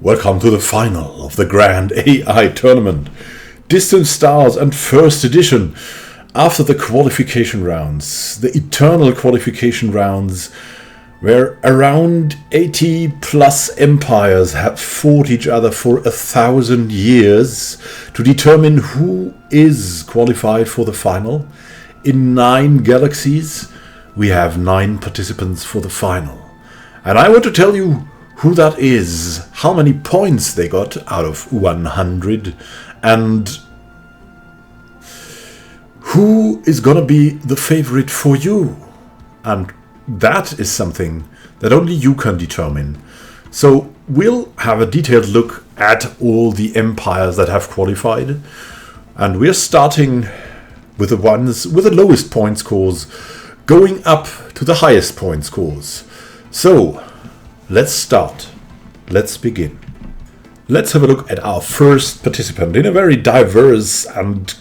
Welcome to the final of the Grand AI Tournament. Distant Stars and First Edition. After the qualification rounds, the eternal qualification rounds, where around 80 plus empires have fought each other for 1,000 years to determine who is qualified for the final. In 9 galaxies, we have 9 participants for the final. And I want to tell you who that is, how many points they got out of 100, and who is gonna be the favorite for you. And that is something that only you can determine. So we'll have a detailed look at all the empires that have qualified, and we're starting with the ones with the lowest point scores, going up to the highest point scores. So let's start. Let's begin. Let's have a look at our first participant in a very diverse and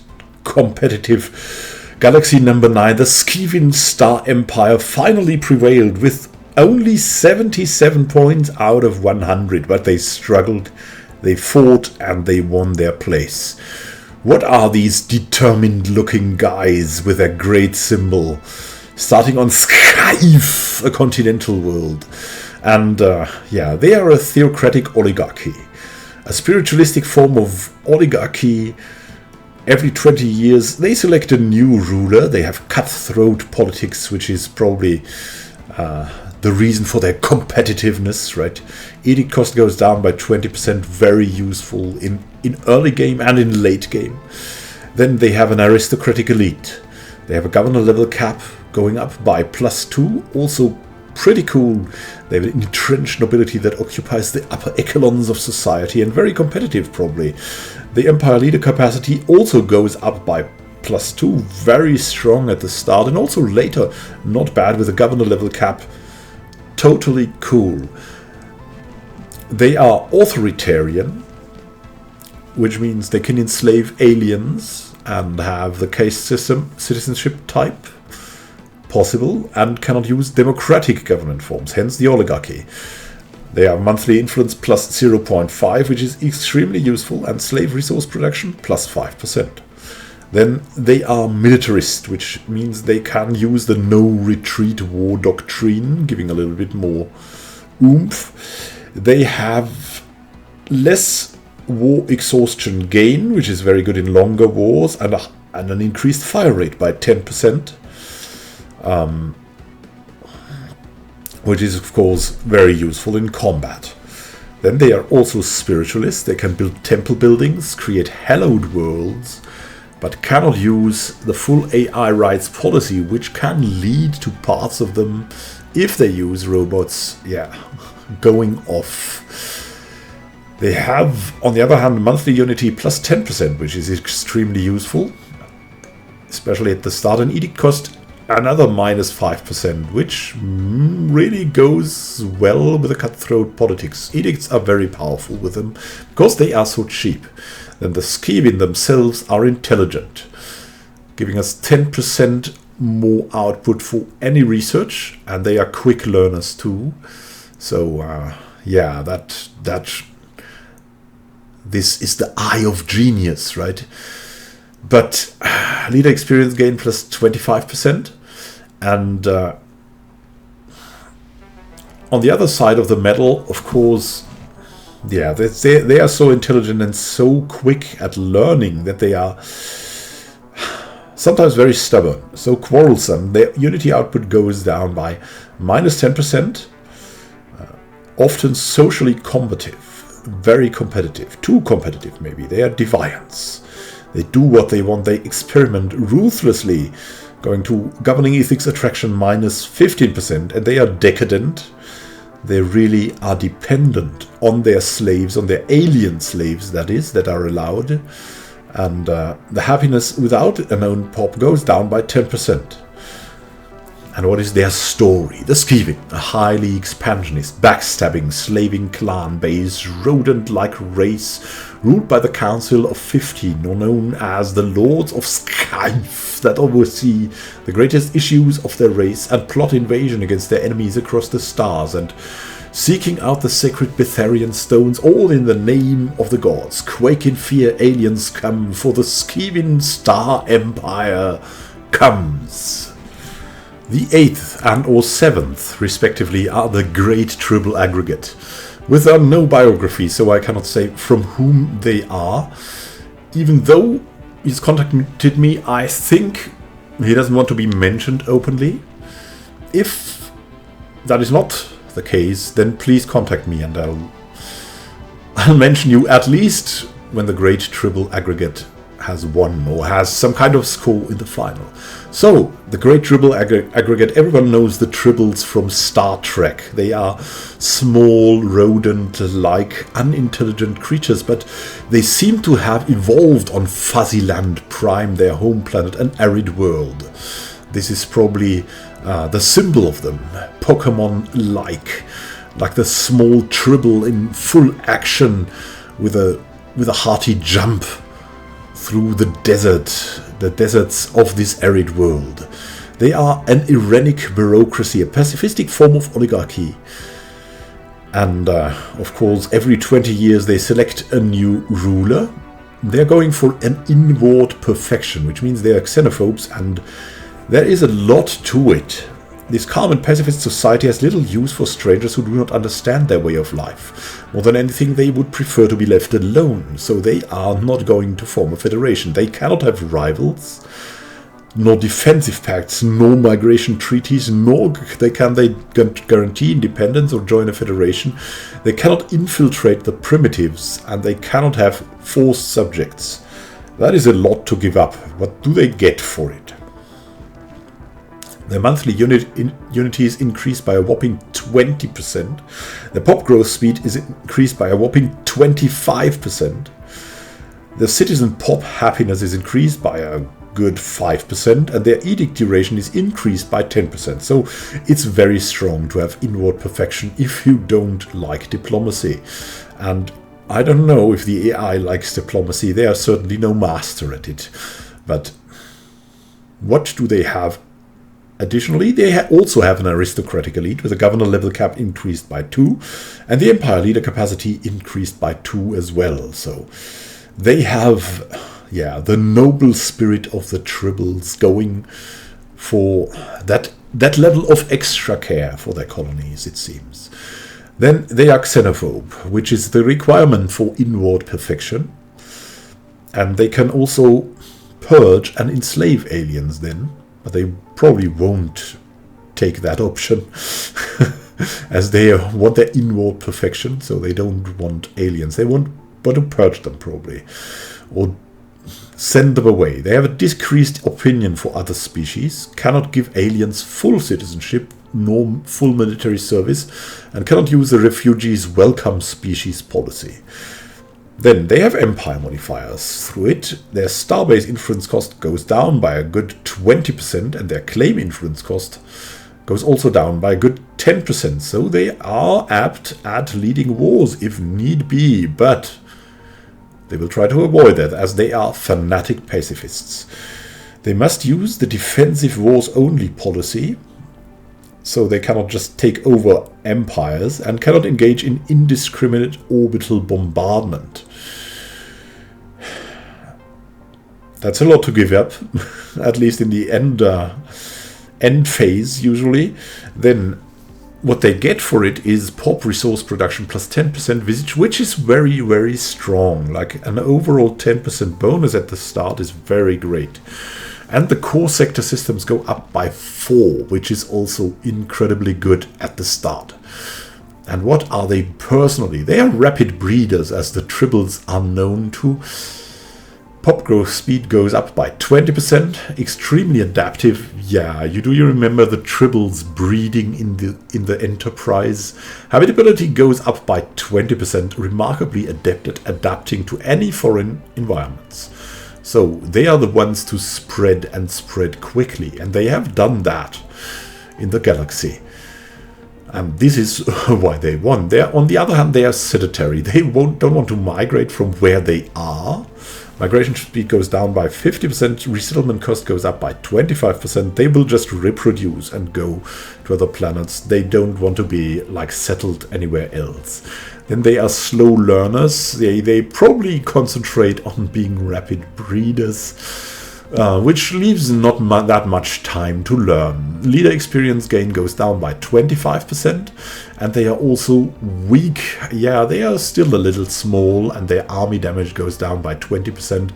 competitive galaxy number 9. The Skiven Star Empire finally prevailed with only 77 points out of 100, but they struggled, they fought, and they won their place. What are these determined looking guys with their great symbol? Starting on Skive, a continental world. And they are a theocratic oligarchy, a spiritualistic form of oligarchy. Every 20 years they select a new ruler. They have cutthroat politics, which is probably the reason for their competitiveness, right? Edict cost goes down by 20%, very useful in early game and in late game. Then they have an aristocratic elite. They have a governor level cap going up by +2, also pretty cool. They have an entrenched nobility that occupies the upper echelons of society and very competitive probably. The empire leader capacity also goes up by +2, very strong at the start and also later not bad with a governor level cap. Totally cool. They are authoritarian, which means they can enslave aliens and have the caste system citizenship type possible, and cannot use democratic government forms, hence the oligarchy. They have monthly influence +0.5, which is extremely useful, and slave resource production +5%. Then they are militarist, which means they can use the no retreat war doctrine, giving a little bit more oomph. They have less war exhaustion gain, which is very good in longer wars, and an increased fire rate by 10%. Which is of course very useful in combat. Then they are also spiritualists. They can build temple buildings, create hallowed worlds, but cannot use the full AI rights policy, which can lead to parts of them, if they use robots, going off. They have, on the other hand, monthly unity +10%, which is extremely useful, especially at the start. And edict cost another -5%, which really goes well with the cutthroat politics. Edicts are very powerful with them because they are so cheap. Then the Skiven themselves are intelligent, giving us 10% more output for any research, and they are quick learners too. So this is the eye of genius, right? But leader experience gain +25%. And on the other side of the medal, of course, they are so intelligent and so quick at learning that they are sometimes very stubborn, so quarrelsome. Their unity output goes down by -10%, often socially combative, very competitive, too competitive maybe. They are defiants. They do what they want. They experiment ruthlessly, going to governing ethics attraction -15%, and they are decadent. They really are dependent on their slaves, on their alien slaves, that are allowed. And the happiness without an own pop goes down by 10%. And what is their story? The Skiven, a highly expansionist, backstabbing, slaving clan-based, rodent-like race ruled by the Council of 15, or known as the Lords of Skive, that oversee the greatest issues of their race and plot invasion against their enemies across the stars. And seeking out the sacred Betharian stones, all in the name of the gods. Quake in fear, aliens come, for the scheming Star Empire comes. The 8th and or 7th, respectively, are the Great Triple Aggregate, with no biography, so I cannot say from whom they are. Even though he's contacted me, I think he doesn't want to be mentioned openly. If that is not the case, then please contact me and I'll mention you at least when the Great Triple Aggregate has won or has some kind of score in the final. So, the Great Triple Aggregate, everyone knows the tribbles from Star Trek. They are small, rodent-like, unintelligent creatures, but they seem to have evolved on Fuzzyland Prime, their home planet, an arid world. This is probably the symbol of them, Pokemon-like, like the small tribble in full action with a hearty jump through the deserts of this arid world. They are an Irenic bureaucracy, a pacifistic form of oligarchy. And, of course, every 20 years they select a new ruler. They're going for an inward perfection, which means they are xenophobes, and there is a lot to it. This calm and pacifist society has little use for strangers who do not understand their way of life. More than anything, they would prefer to be left alone, so they are not going to form a federation. They cannot have rivals, nor defensive pacts, nor migration treaties, nor can they guarantee independence or join a federation. They cannot infiltrate the primitives, and they cannot have forced subjects. That is a lot to give up. What do they get for it? Their monthly unity is increased by a whopping 20%. Their pop growth speed is increased by a whopping 25%. Their citizen pop happiness is increased by a good 5%, and their edict duration is increased by 10%. So it's very strong to have inward perfection if you don't like diplomacy. And I don't know if the AI likes diplomacy. They are certainly no master at it. But what do they have? Additionally, they also have an aristocratic elite with a governor level cap increased by 2 and the empire leader capacity increased by 2 as well. So they have, the noble spirit of the tribbles going for that level of extra care for their colonies, it seems. Then they are xenophobe, which is the requirement for inward perfection. And they can also purge and enslave aliens then. But they probably won't take that option, as they want their inward perfection, so they don't want aliens. They want but to purge them, probably, or send them away. They have a decreased opinion for other species, cannot give aliens full citizenship, nor full military service, and cannot use the refugees welcome species policy. Then they have empire modifiers. Through it, their starbase influence cost goes down by a good 20%, and their claim influence cost goes also down by a good 10%. So they are apt at leading wars if need be, but they will try to avoid that as they are fanatic pacifists. They must use the defensive wars only policy, so they cannot just take over empires and cannot engage in indiscriminate orbital bombardment. That's a lot to give up, at least in the end phase usually. Then what they get for it is pop resource production plus 10% visage, which is very, very strong. Like an overall 10% bonus at the start is very great. And the core sector systems go up by 4, which is also incredibly good at the start. And what are they personally? They are rapid breeders, as the tribbles are known to. Pop growth speed goes up by 20%. Extremely adaptive. Yeah, you remember the tribbles breeding in the Enterprise? Habitability goes up by 20%. Remarkably adept at adapting to any foreign environments. So they are the ones to spread and spread quickly, and they have done that in the galaxy. And this is why they won. On the other hand, they are sedentary. They don't want to migrate from where they are. Migration speed goes down by 50%, resettlement cost goes up by 25%. They will just reproduce and go to other planets. They don't want to be like settled anywhere else. Then they are slow learners. They probably concentrate on being rapid breeders, which leaves not that much time to learn. Leader experience gain goes down by 25%, and they are also weak. Yeah, they are still a little small, and their army damage goes down by 20%.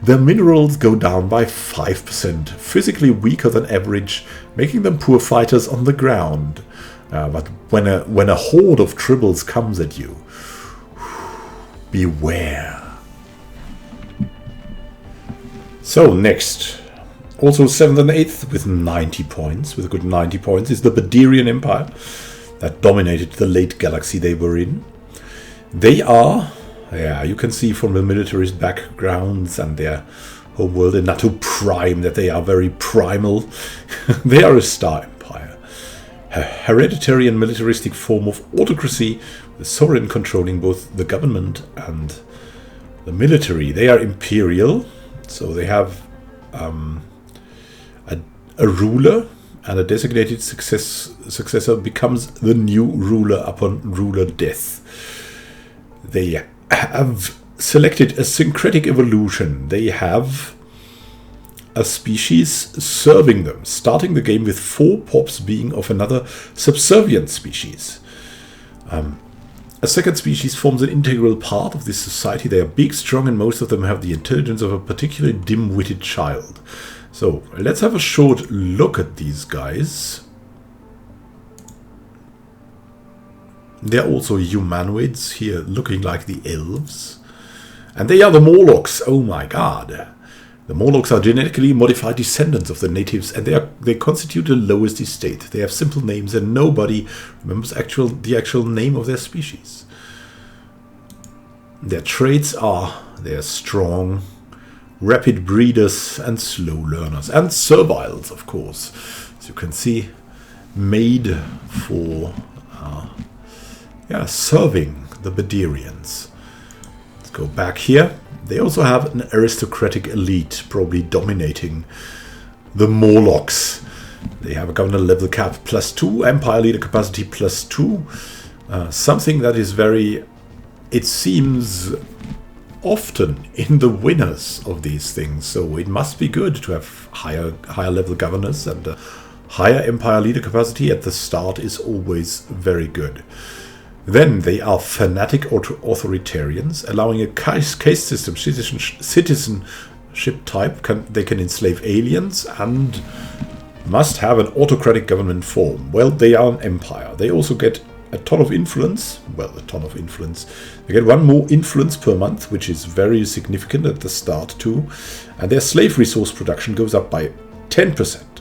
Their minerals go down by 5%, physically weaker than average, making them poor fighters on the ground. But when a horde of tribbles comes at you, beware. So next, also 7th and 8th with 90 points, with a good 90 points, is the Badirian Empire that dominated the late galaxy they were in. They are, yeah, you can see from the militarist backgrounds and their homeworld in NATO Prime that they are very primal. They are a star empire. A hereditary and militaristic form of autocracy, the sovereign controlling both the government and the military. They are imperial. So they have a ruler, and a designated successor becomes the new ruler upon ruler death. They have selected a syncretic evolution. They have a species serving them, starting the game with 4 pops being of another subservient species. A second species forms an integral part of this society. They are big, strong, and most of them have the intelligence of a particularly dim-witted child. So, let's have a short look at these guys. They're also humanoids here, looking like the elves. And they are the Morlocks. Oh my god. The Morlocks are genetically modified descendants of the natives, and they constitute the lowest estate. They have simple names, and nobody remembers the actual name of their species. Their traits are they're strong, rapid breeders, and slow learners, and serviles, of course. As you can see, made for serving the Badirians. Let's go back here. They also have an aristocratic elite, probably dominating the Morlocks. They have a governor level cap +2, empire leader capacity +2. Something that is very, it seems, often in the winners of these things. So it must be good to have higher level governors, and a higher empire leader capacity at the start is always very good. Then they are fanatic authoritarians, allowing a caste system, citizenship type. They can enslave aliens and must have an autocratic government form. Well, they are an empire. They also get a ton of influence. Well, a ton of influence. They get 1 more influence per month, which is very significant at the start too. And their slave resource production goes up by 10%.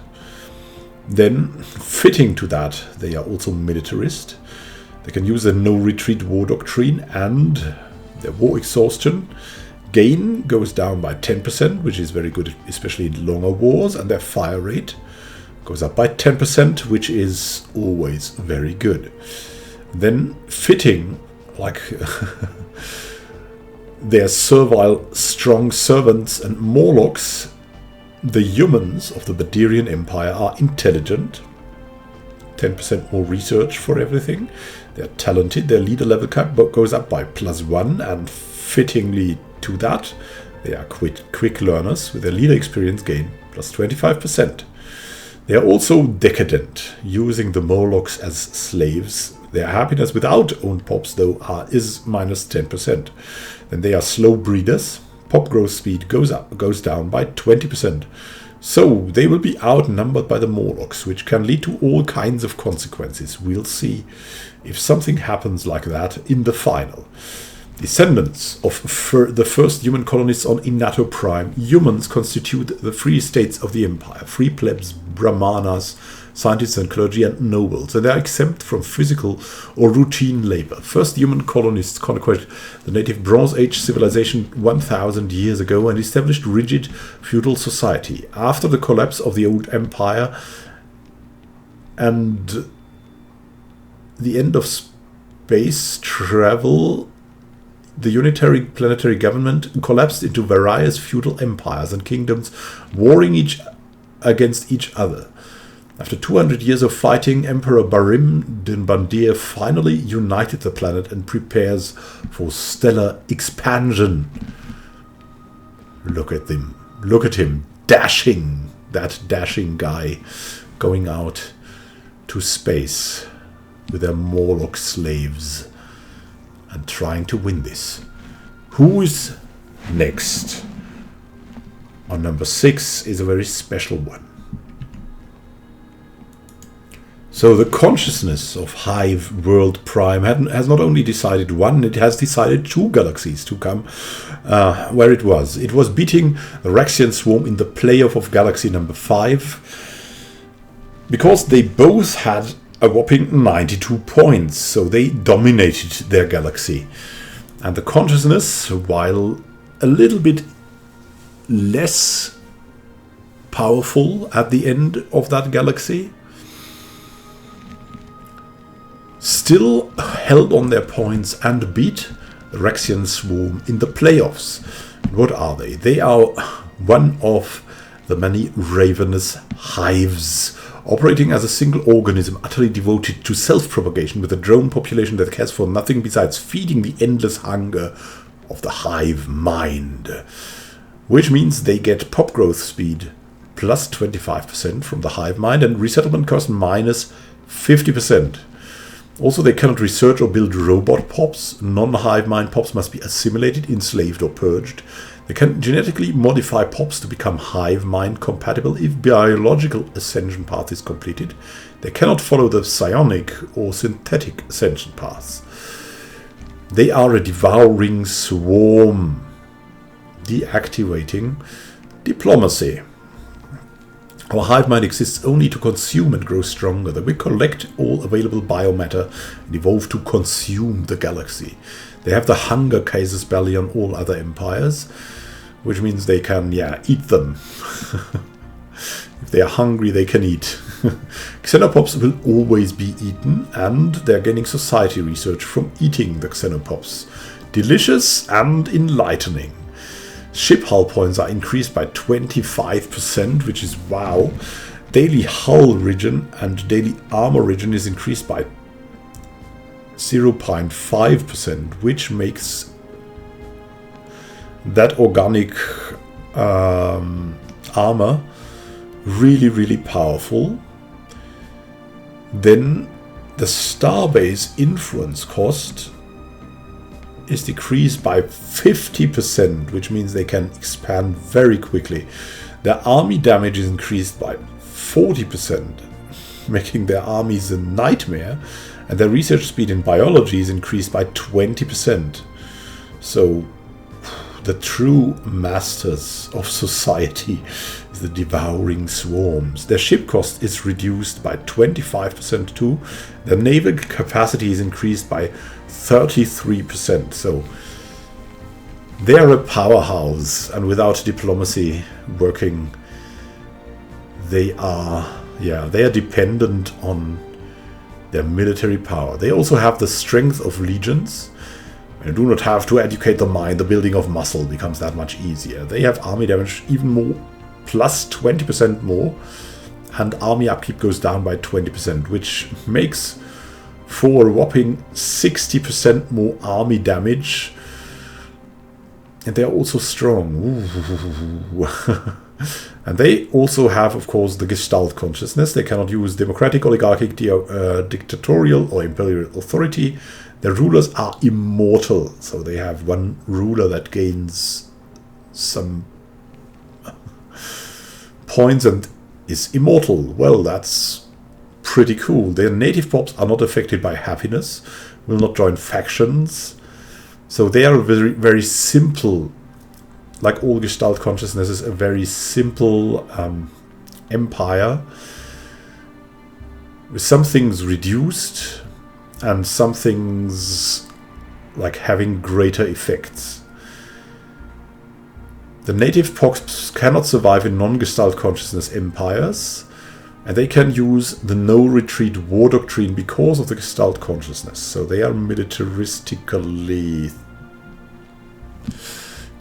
Then, fitting to that, they are also militarist. They can use a no-retreat war doctrine, and their war exhaustion gain goes down by 10%, which is very good, especially in longer wars, and their fire rate goes up by 10%, which is always very good. Then, fitting, like their servile, strong servants and Morlocks, the humans of the Badirian Empire are intelligent, 10% more research for everything. They're talented. Their leader level cap goes up by +1, and fittingly to that, they are quick learners with their leader experience gain +25%. They are also decadent, using the Morlocks as slaves. Their happiness without owned pops, though, is -10%. Then they are slow breeders. Pop growth speed goes down by 20%. So they will be outnumbered by the Morlocks, which can lead to all kinds of consequences. We'll see if something happens like that in the final. Descendants of the first human colonists on Inato Prime, humans constitute the free estates of the Empire. Free plebs, brahmanas, scientists and clergy, and nobles, and they are exempt from physical or routine labor. First human colonists conquered the native Bronze Age civilization 1,000 years ago and established rigid feudal society. After the collapse of the old empire and the end of space travel, the unitary planetary government collapsed into various feudal empires and kingdoms warring against each other. After 200 years of fighting, Emperor Barim Din Bandir finally united the planet and prepares for stellar expansion. Look at him. Look at him. Dashing. That dashing guy going out to space with their Morlock slaves and trying to win this. Who is next? Our number 6 is a very special one. So the consciousness of Hive World Prime has not only decided one, it has decided 2 galaxies to come where it was. It was beating the Raxian Swarm in the playoff of galaxy number 5 because they both had a whopping 92 points, so they dominated their galaxy. And the consciousness, while a little bit less powerful at the end of that galaxy, still held on their points and beat the Raxian Swarm in the playoffs. What are they? They are one of the many ravenous hives, operating as a single organism utterly devoted to self-propagation, with a drone population that cares for nothing besides feeding the endless hunger of the hive mind. Which means they get pop growth speed plus 25% from the hive mind and resettlement cost minus 50%. Also, they cannot research or build robot pops. Non-hive mind pops must be assimilated, enslaved or purged. They can genetically modify pops to become hive mind compatible if biological ascension path is completed. They cannot follow the psionic or synthetic ascension paths. They are a devouring swarm. Deactivating diplomacy. Our hive mind exists only to consume and grow stronger. They will collect all available biomatter and evolve to consume the galaxy. They have the hunger casus belly on all other empires, which means they can, eat them. If they are hungry, they can eat. Xenopops will always be eaten, and they're gaining society research from eating the Xenopops. Delicious and enlightening. Ship hull points are increased by 25%, which is wow. Daily hull region and daily armor region is increased by 0.5%, which makes that organic armor really, really powerful. Then the starbase influence cost is decreased by 50%, which means they can expand very quickly. Their army damage is increased by 40%, making their armies a nightmare, and their research speed in biology is increased by 20%. So the true masters of society is the devouring swarms. Their ship cost is reduced by 25% too. Their naval capacity is increased by 33%. So they are a powerhouse, and without diplomacy working, they are dependent on their military power. They also have the strength of legions. You do not have to educate the mind. The building of muscle becomes that much easier. They have army damage even more, plus 20% more, and army upkeep goes down by 20%, which makes for a whopping 60% more army damage. And they are also strong. And they also have, of course, the Gestalt consciousness. They cannot use democratic, oligarchic, dictatorial, or imperial authority. Their rulers are immortal. So they have one ruler that gains some points and is immortal. Well, that's pretty cool. Their native pops are not affected by happiness, will not join factions. So they are a very, very simple, like all Gestalt consciousnesses, a very simple empire with some things reduced and some things like having greater effects. The native pops cannot survive in non-Gestalt consciousness empires, and they can use the no-retreat war doctrine because of the Gestalt consciousness. So they are militaristically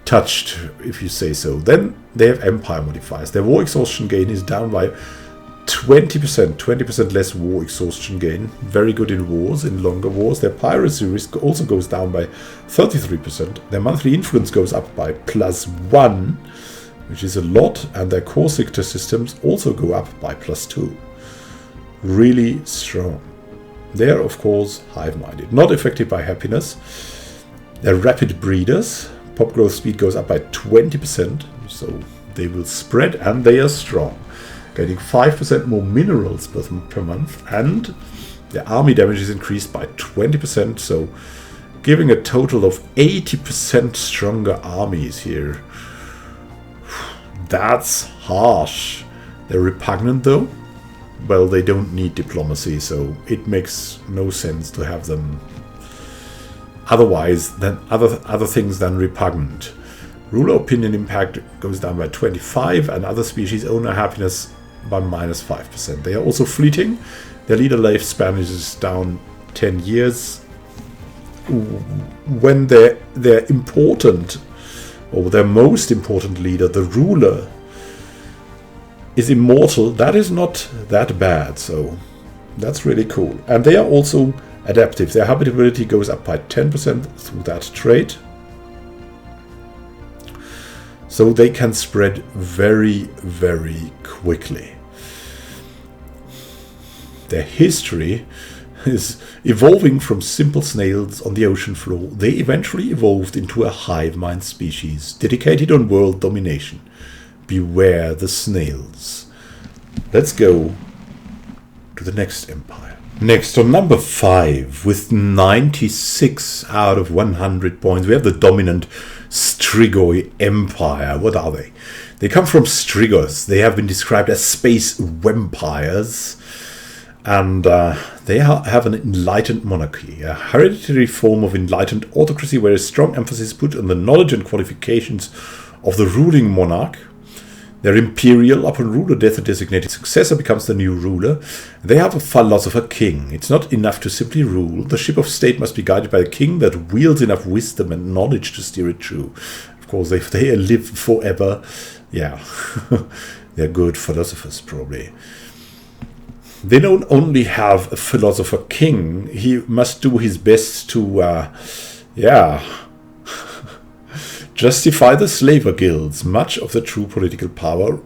touched, if you say so. Then they have empire modifiers. Their war exhaustion gain is down by 20% less war exhaustion gain. Very good in wars, in longer wars. Their piracy risk also goes down by 33%. Their monthly influence goes up by +1, which is a lot, and their core sector systems also go up by +2. Really strong. They are, of course, hive-minded, not affected by happiness. They're rapid breeders. Pop growth speed goes up by 20%, so they will spread, and they are strong, getting 5% more minerals per month, and their army damage is increased by 20%, so giving a total of 80% stronger armies here. That's harsh. They're repugnant though. Well, they don't need diplomacy, so it makes no sense to have them otherwise than other things than repugnant. Ruler opinion impact goes down by 25, and other species owner happiness by -5%. They are also fleeting. Their leader lifespan is down 10 years. When their important, or their most important leader, the ruler, is immortal, that is not that bad, so that's really cool. And they are also adaptive. Their habitability goes up by 10% through that trait. So they can spread very, very quickly. Their history is evolving from simple snails on the ocean floor. They eventually evolved into a hive mind species dedicated on world domination. Beware the snails. Let's go to the next empire. Next, on number 5, with 96 out of 100 points, we have the dominant Strigoi Empire. What are they? They come from Strigos. They have been described as space vampires. And they have an enlightened monarchy, a hereditary form of enlightened autocracy where a strong emphasis is put on the knowledge and qualifications of the ruling monarch. They're imperial. Upon ruler death, a designated successor becomes the new ruler. They have a philosopher king. It's not enough to simply rule. The ship of state must be guided by a king that wields enough wisdom and knowledge to steer it true. Of course, if they live forever, yeah, they're good philosophers, probably. They don't only have a philosopher king. He must do his best to, justify the slaver guilds. Much of the true political power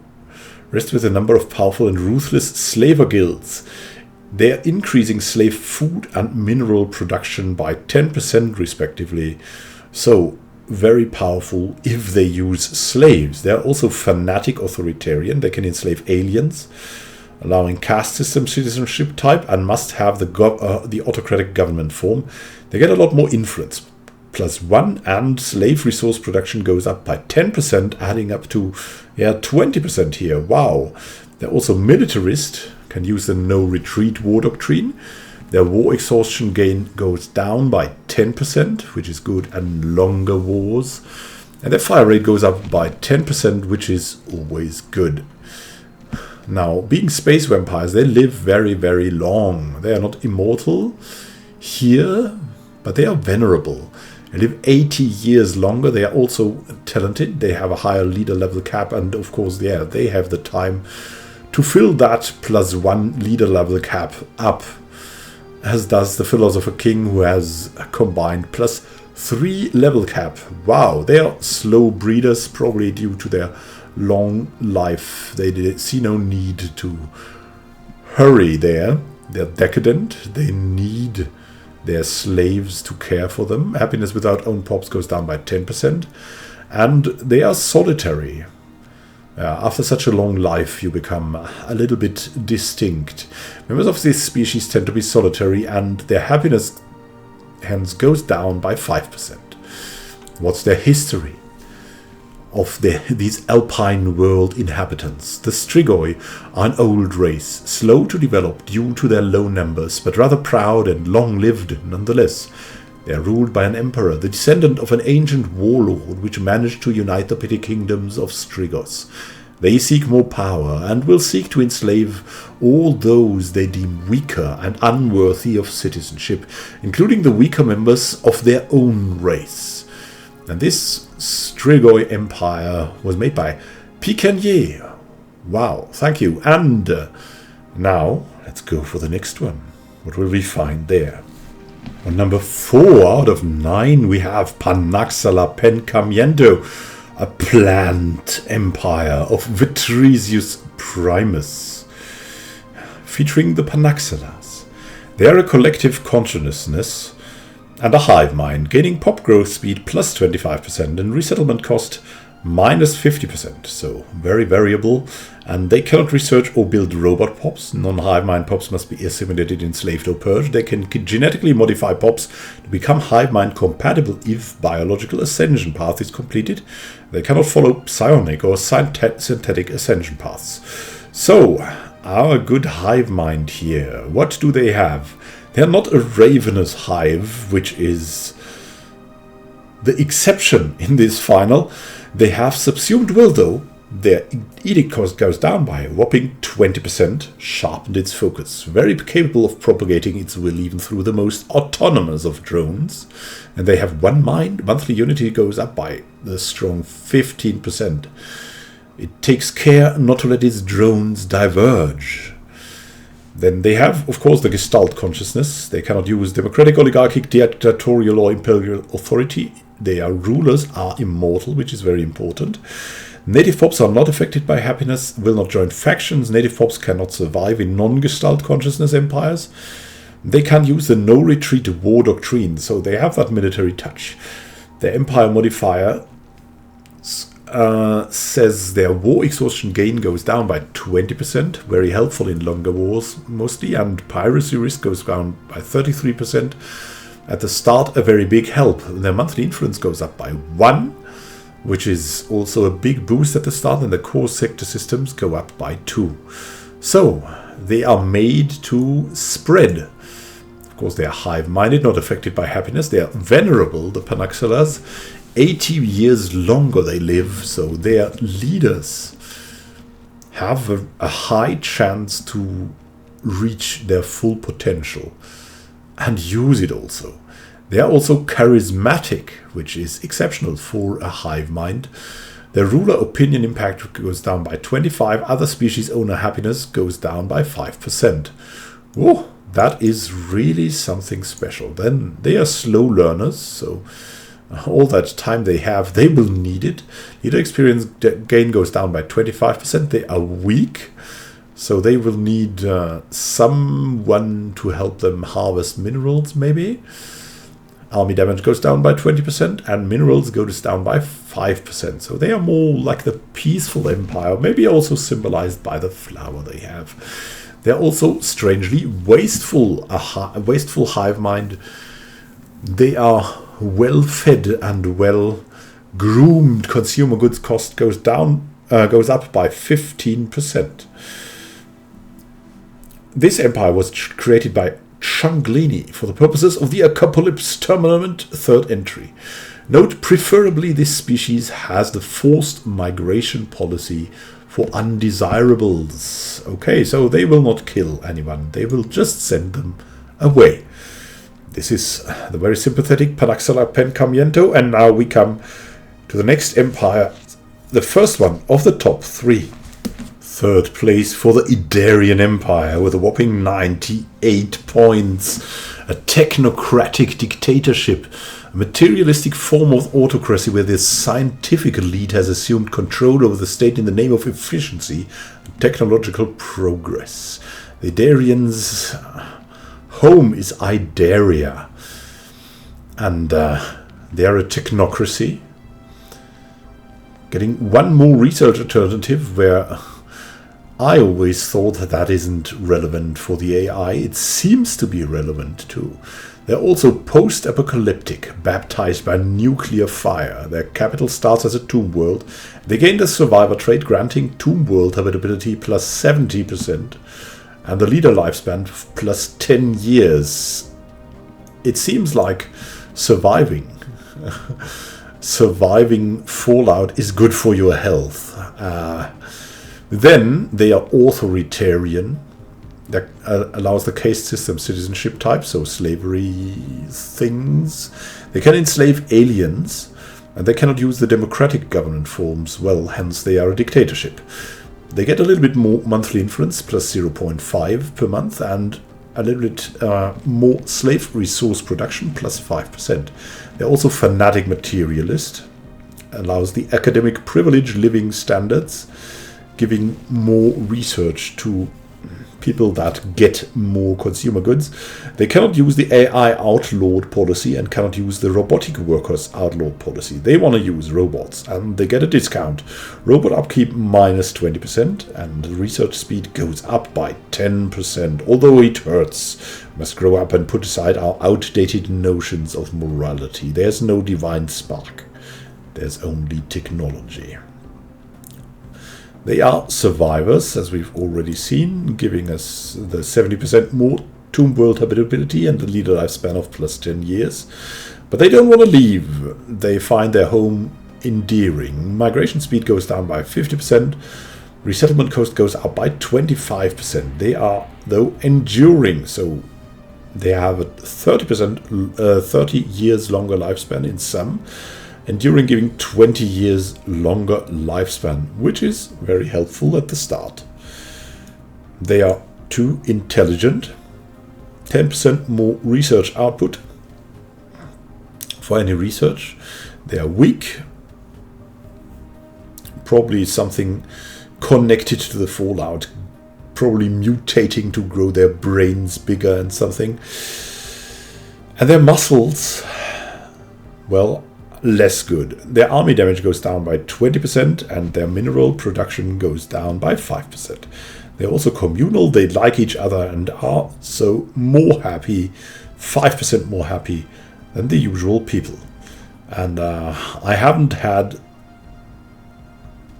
rests with a number of powerful and ruthless slaver guilds. They are increasing slave food and mineral production by 10% respectively. So, very powerful if they use slaves. They are also fanatic authoritarian. They can enslave aliens, allowing caste system citizenship type, and must have the autocratic government form. They get a lot more influence. +1, and slave resource production goes up by 10%, adding up to 20% here. Wow. They're also militarist, can use the no retreat war doctrine. Their war exhaustion gain goes down by 10%, which is good, and longer wars. And their fire rate goes up by 10%, which is always good. Now, being space vampires, they live very, very long. They are not immortal here, but they are venerable. They live 80 years longer. They are also talented. They have a higher leader level cap, and of course, they have the time to fill that +1 leader level cap up, as does the philosopher king, who has a combined +3 level cap. Wow, they are slow breeders, probably due to their long life. They see no need to hurry there. They're decadent. They need their slaves to care for them. Happiness without own pops goes down by 10%. And they are solitary. After such a long life, you become a little bit distinct. Members of this species tend to be solitary, and their happiness hence goes down by 5%. What's their history of these alpine world inhabitants? The Strigoi are an old race, slow to develop due to their low numbers, but rather proud and long-lived nonetheless. They are ruled by an emperor, the descendant of an ancient warlord which managed to unite the petty kingdoms of Strigos. They seek more power and will seek to enslave all those they deem weaker and unworthy of citizenship, including the weaker members of their own race. And this Strigoi Empire was made by Piquenier. Wow, thank you. And now, let's go for the next one. What will we find there? On number 4 out of 9, we have Panaxala Pencamiento, a plant empire of Vitrisius Primus, featuring the Panaxalas. They are a collective consciousness and a hive mind, gaining pop growth speed plus 25% and resettlement cost minus 50%, so very variable. And they cannot research or build robot pops. Non-hive mind pops must be assimilated, enslaved, or purged. They can genetically modify pops to become hive mind compatible if biological ascension path is completed. They cannot follow psionic or synthetic ascension paths. So, our good hive mind here, what do they have? They are not a ravenous hive, which is the exception in this final. They have subsumed will, though. Their edict cost goes down by a whopping 20%, sharpened its focus, very capable of propagating its will even through the most autonomous of drones. And they have one mind, monthly unity goes up by the strong 15%. It takes care not to let its drones diverge. Then they have, of course, the Gestalt consciousness. They cannot use democratic, oligarchic, dictatorial, or imperial authority. Their rulers are immortal, which is very important. Native pops are not affected by happiness, will not join factions. Native pops cannot survive in non-Gestalt consciousness empires. They can't use the no-retreat war doctrine, so they have that military touch. Their empire modifier says their war exhaustion gain goes down by 20%, very helpful in longer wars mostly, and piracy risk goes down by 33%. At the start, a very big help. Their monthly influence goes up by 1, which is also a big boost at the start, and the core sector systems go up by 2. So, they are made to spread. Of course, they are hive-minded, not affected by happiness. They are venerable, the Panaxalas. 80 years longer they live, so their leaders have a high chance to reach their full potential and use it also. They are also charismatic, which is exceptional for a hive mind. Their ruler opinion impact goes down by 25. Other species owner happiness goes down by 5%. Oh, that is really something special. Then they are slow learners, so all that time they have, they will need it. Leader experience gain goes down by 25%. They are weak, so they will need someone to help them harvest minerals, maybe. Army damage goes down by 20%, and minerals goes down by 5%. So they are more like the peaceful empire, maybe also symbolized by the flower they have. They're also strangely wasteful, a wasteful hive mind. They are well fed and well groomed. Consumer goods cost goes up by 15%. This empire was created by Changlini for the purposes of the Apocalypse Tournament 3rd entry. Note, preferably this species has the forced migration policy for undesirables. Okay, so they will not kill anyone, they will just send them away. This is the very sympathetic Panaxala Pencamiento, and now we come to the next empire, the first one of the top 3. Third place for the Idarian Empire with a whopping 98 points. A technocratic dictatorship, a materialistic form of autocracy where the scientific elite has assumed control over the state in the name of efficiency and technological progress. The Idarians' home is Idaria, and they are a technocracy. Getting one more research alternative where I always thought that isn't relevant for the AI. It seems to be relevant too. They're also post-apocalyptic, baptized by nuclear fire. Their capital starts as a tomb world. They gained a survivor trait, granting tomb world habitability plus 70%, and the leader lifespan plus 10 years. It seems like surviving fallout is good for your health. Then they are authoritarian. That allows the caste system citizenship type, so slavery things. They can enslave aliens. And they cannot use the democratic government forms, well, hence they are a dictatorship. They get a little bit more monthly influence, plus 0.5 per month, and a little bit more slave resource production, plus 5%. They're also fanatic materialist, allows the academic privilege living standards, giving more research to people that get more consumer goods. They cannot use the AI outlawed policy and cannot use the robotic workers outlawed policy. They want to use robots and they get a discount. Robot upkeep minus 20% and research speed goes up by 10%. Although it hurts, must grow up and put aside our outdated notions of morality. There's no divine spark. There's only technology. They are survivors, as we've already seen, giving us the 70% more tomb world habitability and the leader lifespan of plus 10 years. But they don't want to leave. They find their home endearing. Migration speed goes down by 50%. Resettlement cost goes up by 25%. They are, though, enduring. So they have a 30 years longer lifespan in some. Enduring giving 20 years longer lifespan, which is very helpful at the start. They are too intelligent, 10% more research output for any research. They are weak, probably something connected to the fallout, probably mutating to grow their brains bigger and something. And their muscles, well, less good. Their army damage goes down by 20% and their mineral production goes down by 5%. They're also communal, they like each other and are so more happy, 5% more happy than the usual people. And I haven't had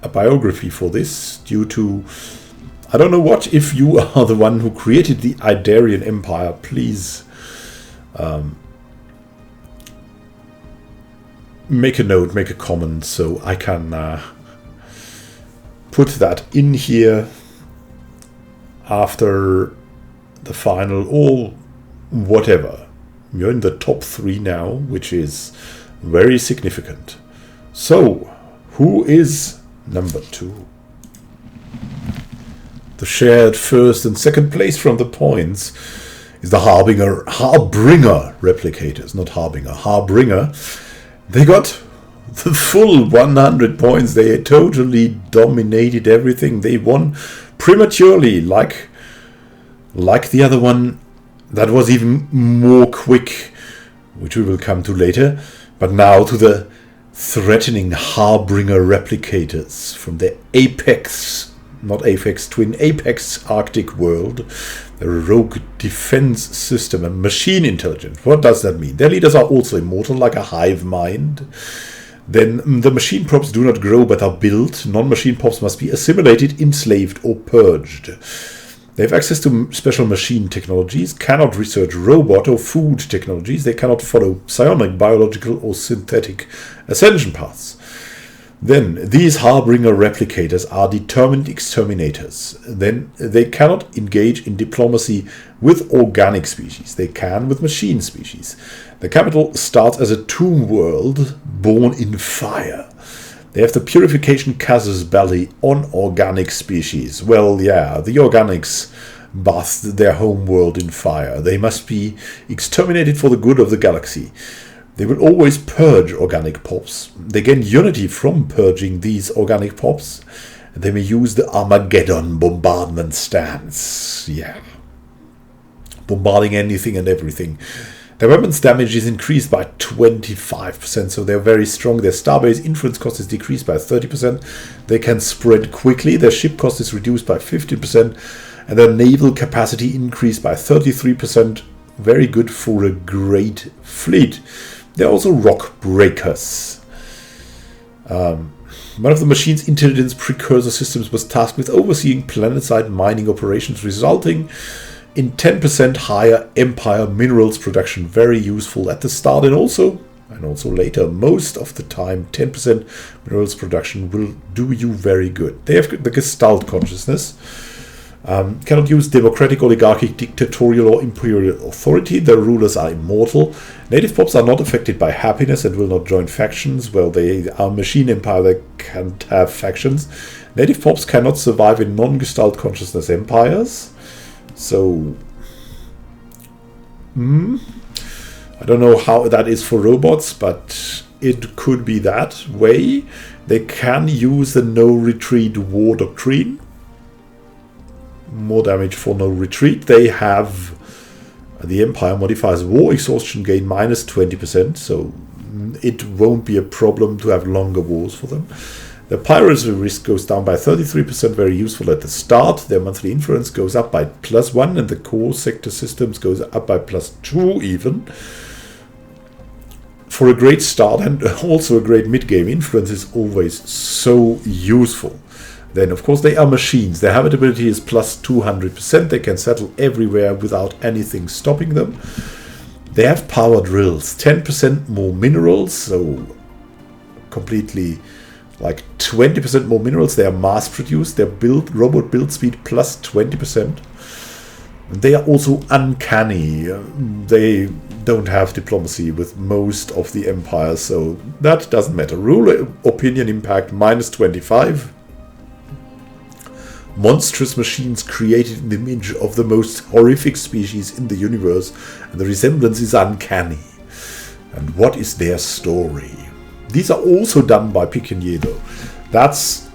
a biography for this due to, I don't know what, if you are the one who created the Idarian Empire, please make a note, make a comment, so I can put that in here after the final or whatever. You're in the top 3 now, which is very significant. So, who is number 2? The shared first and second place from the points is the Harbinger replicators, not Harbinger, Harbinger. They got the full 100 points. They totally dominated everything. They won prematurely, like the other one that was even more quick, which we will come to later. But now to the threatening Harbinger replicators from the Apex, not Apex Twin, Apex Arctic world. The rogue defense system and machine intelligence. What does that mean? Their leaders are also immortal, like a hive mind. Then the machine props do not grow but are built. Non-machine props must be assimilated, enslaved or purged. They have access to special machine technologies, cannot research robot or food technologies. They cannot follow psionic, biological or synthetic ascension paths. Then, these Harbinger replicators are determined exterminators. Then, they cannot engage in diplomacy with organic species. They can with machine species. The capital starts as a tomb world born in fire. They have the purification casus belli on organic species. Well, yeah, the organics bathed their home world in fire. They must be exterminated for the good of the galaxy. They will always purge organic pops. They gain unity from purging these organic pops. And they may use the Armageddon bombardment stance. Yeah. Bombarding anything and everything. Their weapons damage is increased by 25%, so they're very strong. Their starbase influence cost is decreased by 30%. They can spread quickly. Their ship cost is reduced by 15%. And their naval capacity increased by 33%. Very good for a great fleet. They're also rock breakers. One of the machine's intelligence precursor systems was tasked with overseeing planetside mining operations, resulting in 10% higher Empire minerals production. Very useful at the start and also later. Most of the time, 10% minerals production will do you very good. They have the Gestalt consciousness. Cannot use democratic, oligarchic, dictatorial or imperial authority. Their rulers are immortal. Native pops are not affected by happiness and will not join factions. Well, they are machine empire, they can't have factions. Native pops cannot survive in non-gestalt consciousness empires. So, I don't know how that is for robots, but it could be that way. They can use the no retreat war doctrine. More damage for no retreat. They have the Empire modifies war exhaustion gain minus 20%, so it won't be a problem to have longer wars for them. The piracy risk goes down by 33%, very useful at the start. Their monthly influence goes up by +1, and the core sector systems goes up by +2 even. For a great start and also a great mid-game, influence is always so useful. Then, of course, they are machines. Their habitability is +200%. They can settle everywhere without anything stopping them. They have power drills, 10% more minerals, so completely like 20% more minerals. They are mass-produced. Their robot build speed +20%. They are also uncanny. They don't have diplomacy with most of the empires, so that doesn't matter. Ruler opinion impact -25. Monstrous machines created in the image of the most horrific species in the universe, and the resemblance is uncanny. And what is their story? These are also done by Picanier, though. That's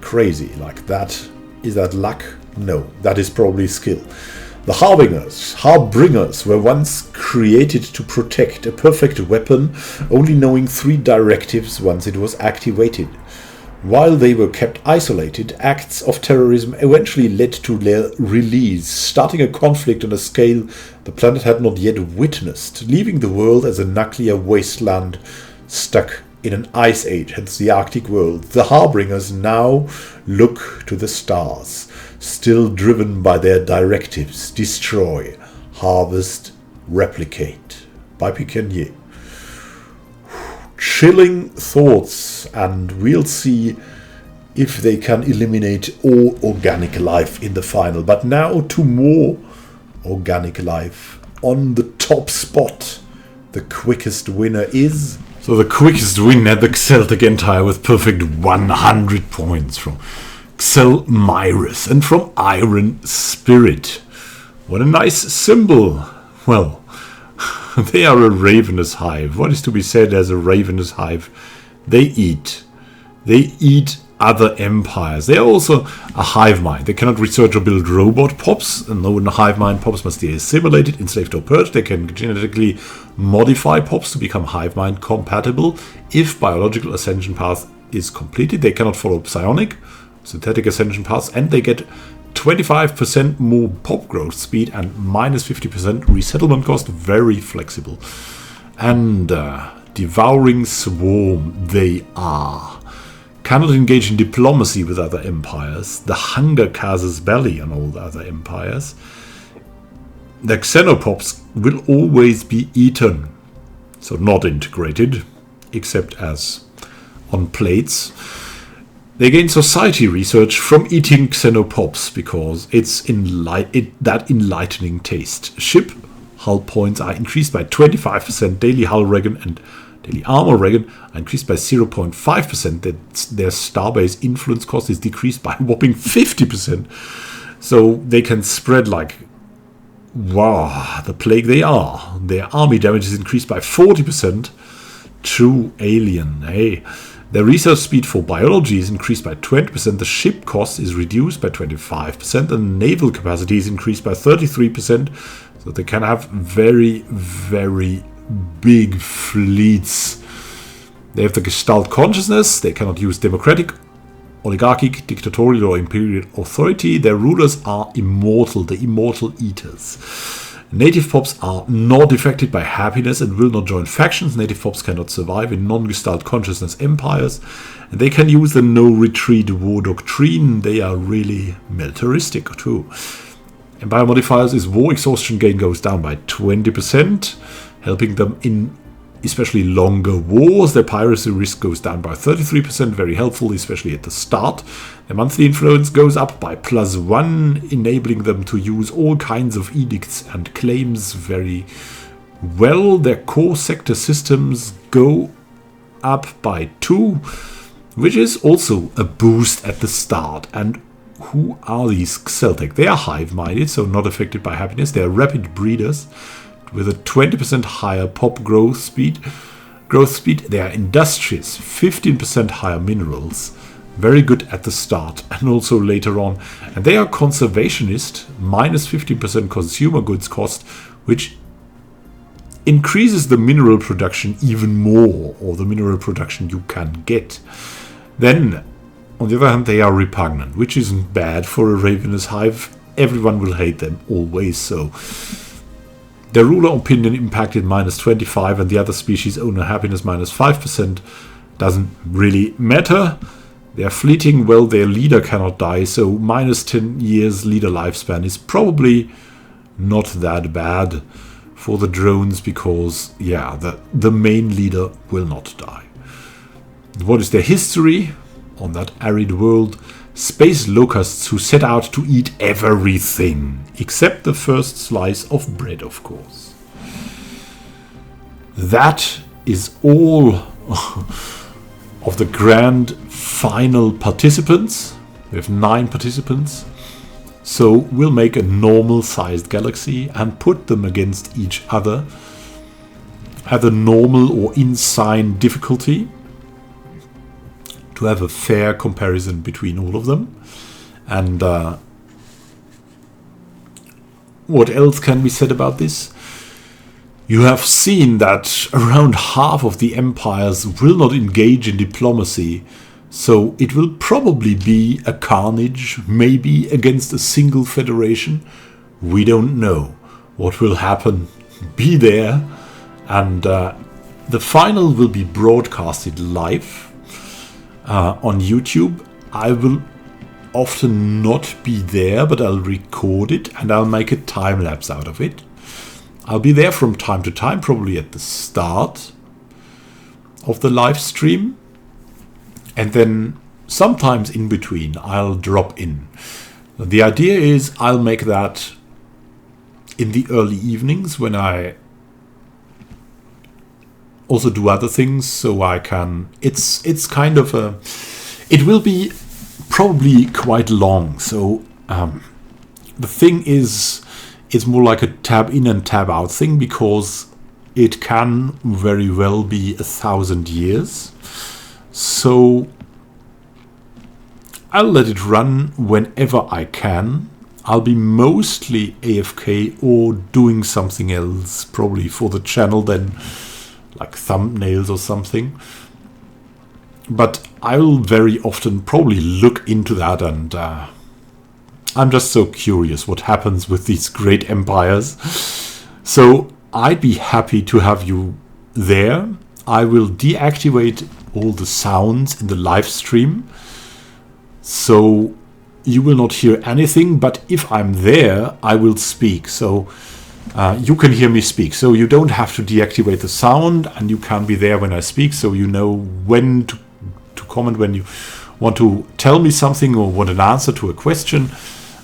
crazy. Like that. Is that luck? No, that is probably skill. The Harbingers were once created to protect, a perfect weapon, only knowing 3 directives once it was activated. While they were kept isolated, acts of terrorism eventually led to their release, starting a conflict on a scale the planet had not yet witnessed, leaving the world as a nuclear wasteland stuck in an ice age, hence the Arctic world. The Harbingers now look to the stars, still driven by their directives: destroy, harvest, replicate. By Picanier. Chilling thoughts, and we'll see if they can eliminate all organic life in the final. But now to more organic life. On the top spot, the quickest winner is... So the quickest win at the Celtic Empire with perfect 100 points from Xel Myrus and from Iron Spirit. What a nice symbol. Well, they are a ravenous hive. What is to be said as a ravenous hive? They eat. They eat other empires. They are also a hive mind. They cannot research or build robot pops. And though in a hive mind, pops must be assimilated, enslaved or purged. They can genetically modify pops to become hive mind compatible. If biological ascension path is completed, they cannot follow psionic, synthetic ascension paths, and they get 25% more pop growth speed and -50% resettlement cost. Very flexible. And devouring swarm they are. Cannot engage in diplomacy with other empires. The hunger causes belly on all the other empires. The xenopops will always be eaten. So not integrated, except as on plates. They gain society research from eating xenopops because it's that enlightening taste. Ship hull points are increased by 25%. Daily hull regen and daily armor regen are increased by 0.5%. Their starbase influence cost is decreased by a whopping 50%. So they can spread like, wow, the plague they are. Their army damage is increased by 40%. True alien, hey. Their research speed for biology is increased by 20%, the ship cost is reduced by 25%, and naval capacity is increased by 33%, so they can have very, very big fleets. They have the Gestalt consciousness, they cannot use democratic, oligarchic, dictatorial or imperial authority. Their rulers are immortal, the immortal eaters. Native pops are not affected by happiness and will not join factions. Native pops cannot survive in non-gestalt consciousness empires. And they can use the no-retreat war doctrine. They are really militaristic too. Empire modifiers is war exhaustion gain goes down by 20%, helping them in especially longer wars. Their piracy risk goes down by 33%, very helpful, especially at the start. Their monthly influence goes up by +1, enabling them to use all kinds of edicts and claims very well. Their core sector systems go up by 2, which is also a boost at the start. And who are these Celtic? They are hive-minded, so not affected by happiness. They are rapid breeders with a 20% higher pop growth speed. They are industrious, 15% higher minerals. Very good at the start and also later on. And they are conservationist, -15% consumer goods cost, which increases the mineral production even more, or the mineral production you can get. Then, on the other hand, they are repugnant, which isn't bad for a ravenous hive. Everyone will hate them, always so. Their ruler opinion impacted -25, and the other species owner happiness -5%. Doesn't really matter. They're fleeting, well, their leader cannot die, so -10 years leader lifespan is probably not that bad for the drones, because, yeah, the main leader will not die. What is their history? On that arid world, space locusts who set out to eat everything, except the first slice of bread, of course. That is all of the grand final participants. We have 9 participants. So we'll make a normal sized galaxy and put them against each other at a normal or insane difficulty to have a fair comparison between all of them. And what else can be said about this? You have seen that around half of the empires will not engage in diplomacy, so it will probably be a carnage, maybe against a single federation. We don't know what will happen. Be there. And the final will be broadcasted live on YouTube. I will often not be there, but I'll record it and I'll make a time lapse out of it. I'll be there from time to time, probably at the start of the live stream. And then sometimes in between, I'll drop in. The idea is I'll make that in the early evenings when I also do other things, so I can... It's kind of a... It will be probably quite long. So the thing is, it's more like a tab in and tab out thing, because it can very well be 1,000 years. So I'll let it run whenever I can. I'll be mostly AFK or doing something else, probably for the channel then, like thumbnails or something. But I'll very often probably look into that, and I'm just so curious what happens with these great empires. So I'd be happy to have you there. I will deactivate all the sounds in the live stream, so you will not hear anything, but if I'm there, I will speak. So you can hear me speak. So you don't have to deactivate the sound, and you can be there when I speak, so you know when to comment, when you want to tell me something or want an answer to a question,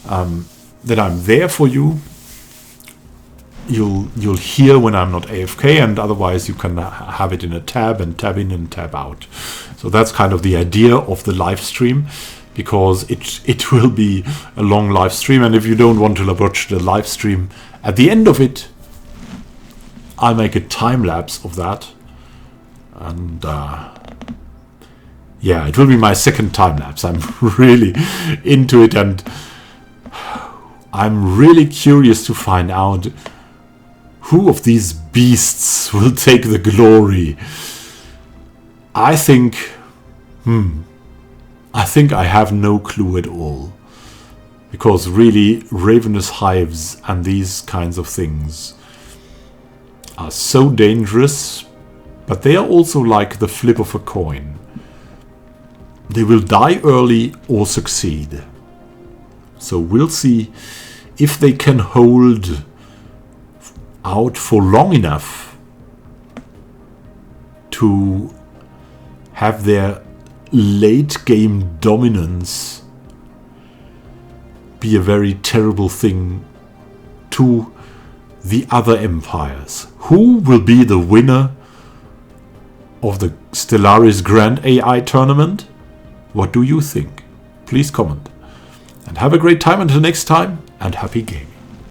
that I'm there for you. You'll hear when I'm not AFK, and otherwise you can have it in a tab and tab in and tab out. So that's kind of the idea of the live stream, because it will be a long live stream, and if you don't want to watch the live stream, at the end of it I'll make a time lapse of that, and yeah, it will be my second time lapse. I'm really into it, and I'm really curious to find out who of these beasts will take the glory. I think I have no clue at all. Because really, ravenous hives and these kinds of things are so dangerous, but they are also like the flip of a coin. They will die early or succeed. So we'll see if they can hold out for long enough to have their late game dominance be a very terrible thing to the other empires. Who will be the winner of the Stellaris Grand AI tournament? What do you think? Please comment. And have a great time until next time, and happy gaming.